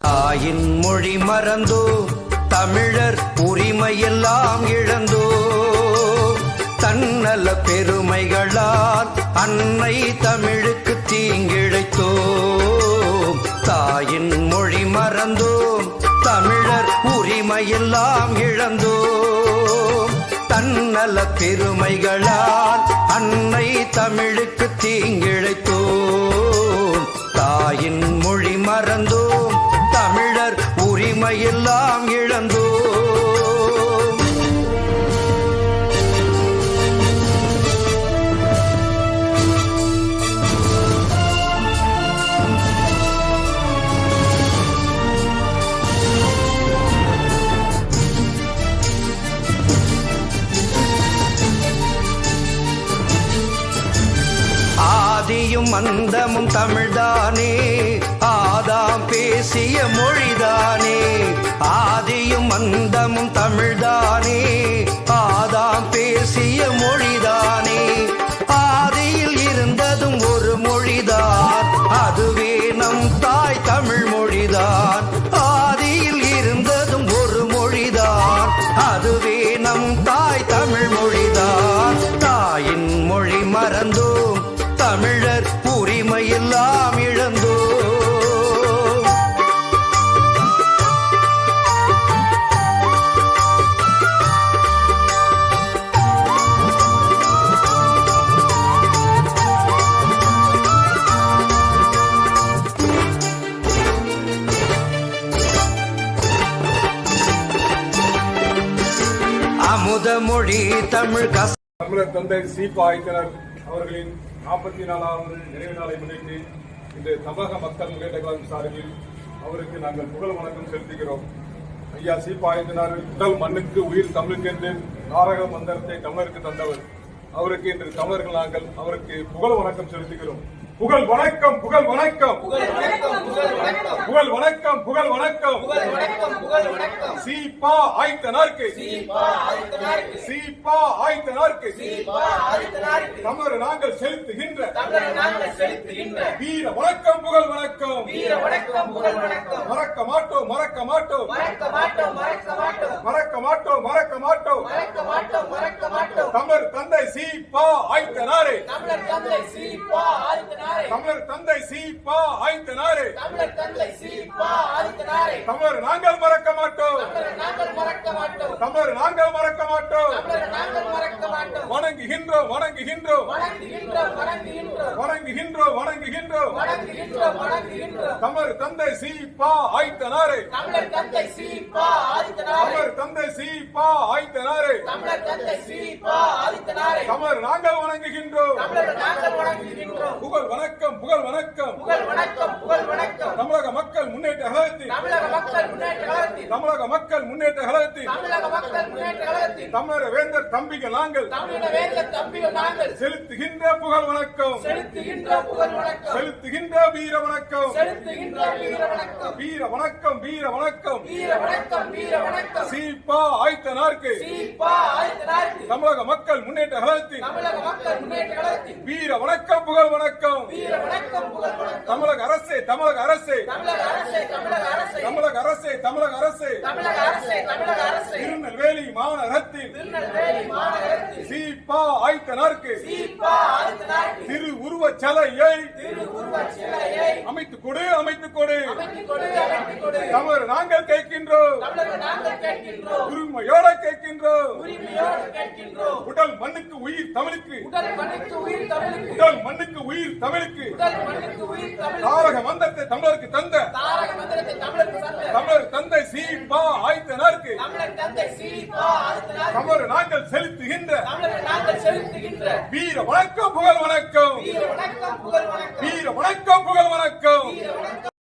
தாயின் மொழி மறந்தோ தமிழர் உரிமையெல்லாம் இழந்தோ தன்னல பெருமைகளால் அன்னை தமிழுக்கு தீங்கிழைத்தோ தாயின் மொழி மறந்தோம் தமிழர் உரிமையெல்லாம் இழந்தோம் தன்னல பெருமைகளால் அன்னை தமிழுக்கு தீங்கிழைத்தோம் தாயின் மொழி மறந்தோம் தமிழர் உரிமையெல்லாம் இழந்தோம். ஆதியும் அந்தமும் தமிழ்தானே ஆதாம் பேசிய மொழிதானே ஆதியும் அந்தமும் தமிழ்தானே ஆதாம் பேசிய மொழிதானே ஆதியில் இருந்ததும் ஒரு மொழிதான் அதுவே நம் தாய் தமிழ் மொழிதான் ஆதியில் இருந்ததும் ஒரு மொழிதான் அதுவே நம் தாய் தமிழ் மொழிதான் தாயின் மொழி மறந்தோம் தமிழர் உரிமையெல்லாம் இழந்தோ. அமுத மொழி தமிழ் தமிழர் தந்தை சி.பா. ஆதித்தனார் அவர்களின் 44வது நினைவு நாளை முன்னிட்டு இந்த தமிழக மக்கள் முன்னேற்ற கழகம் சார்பில் அவருக்கு நாங்கள் புகழ் வணக்கம் செலுத்துகிறோம். ஐயா சி.பா. ஆதித்தனார் உடல் மண்ணுக்கு உயிர் தமிழுக்கென்று நாடக மந்திரத்தை தமிழருக்கு தந்தவர். அவருக்கு இன்று தமிழர்கள் நாங்கள் அவருக்கு புகழ் வணக்கம் செலுத்துகிறோம். புகழ் வணக்கம், புகழ் வணக்கம், புகழ் வணக்கம், புகழ் வணக்கம். சி.பா. ஆதித்தனாருக்கு, சி.பா. ஆதித்தனாருக்கு தமிழர் நாங்கள் செலுத்துகின்ற வீர வணக்கம், புகழ் வணக்கம். மறக்க மாட்டோம், மறக்க மாட்டோம், மறக்க மாட்டோம், மறக்க மாட்டோம். தமிழர் தந்தை சி.பா. ஆதித்தனாரே, தமிழர் தந்தை சி.பா. ஆதித்தனாரே தமிழர் நாங்கள் மறக்க மாட்டோம், தமிழர் நாங்கள் மறக்க மாட்டோம். வணங்குகின்றோம், வணங்குகின்றோம், வணங்குகின்றோம், வணங்குகின்றோம். தமிழர் தந்தை சி.பா. ஆதித்தனாரே, தமிழர் தந்தை சி.பா. ஆதித்தனாரே தமிழர் நாங்கள் வணங்குகின்றோம். புகழ் வணக்கம், புகழ் வணக்கம், தமிழக மக்கள் முன்னேற்ற கழகத்தில், தமிழக மக்கள் முன்னேற்ற கழகத்தில் தமிழக வேந்தர் தம்பிகள் நாங்கள் செலுத்துகின்ற புகழ் வணக்கம், செலுத்துகின்ற வீர வணக்கம், வீர வணக்கம், வீர வணக்கம். சி.பா. ஆதித்தனாருக்கு தமிழக மக்கள் முன்னேற்ற கழகத்தில் வீர வணக்கம், புகழ் வணக்கம். தமிழக அரசே, தமிழக அரசே, தமிழக அரசே, தமிழக அரசே திருநெல்வேலி மாநகரத்தில் சி.பா. ஆதித்தனாருக்கு திரு உருவச் சிலையை அமைத்துக் கொடு, அமைத்துக் கொடு. தமிழர் நாங்கள் கேட்கின்றோம், உரிமையோட கேட்கின்றோம். உடல் மண்ணுக்கு உயிர் தமிழுக்கு, உடல் மண்ணுக்கு உயிர் தமிழுக்கு தாரக மந்திரத்தை தமிழருக்கு தந்த தமிழர் தந்தை சி.பா. ஆதித்தனாருக்கு தமிழர் நாங்கள் செலுத்துகின்ற வீர வணக்கம், புகழ் வணக்கம், வீர வணக்கம்,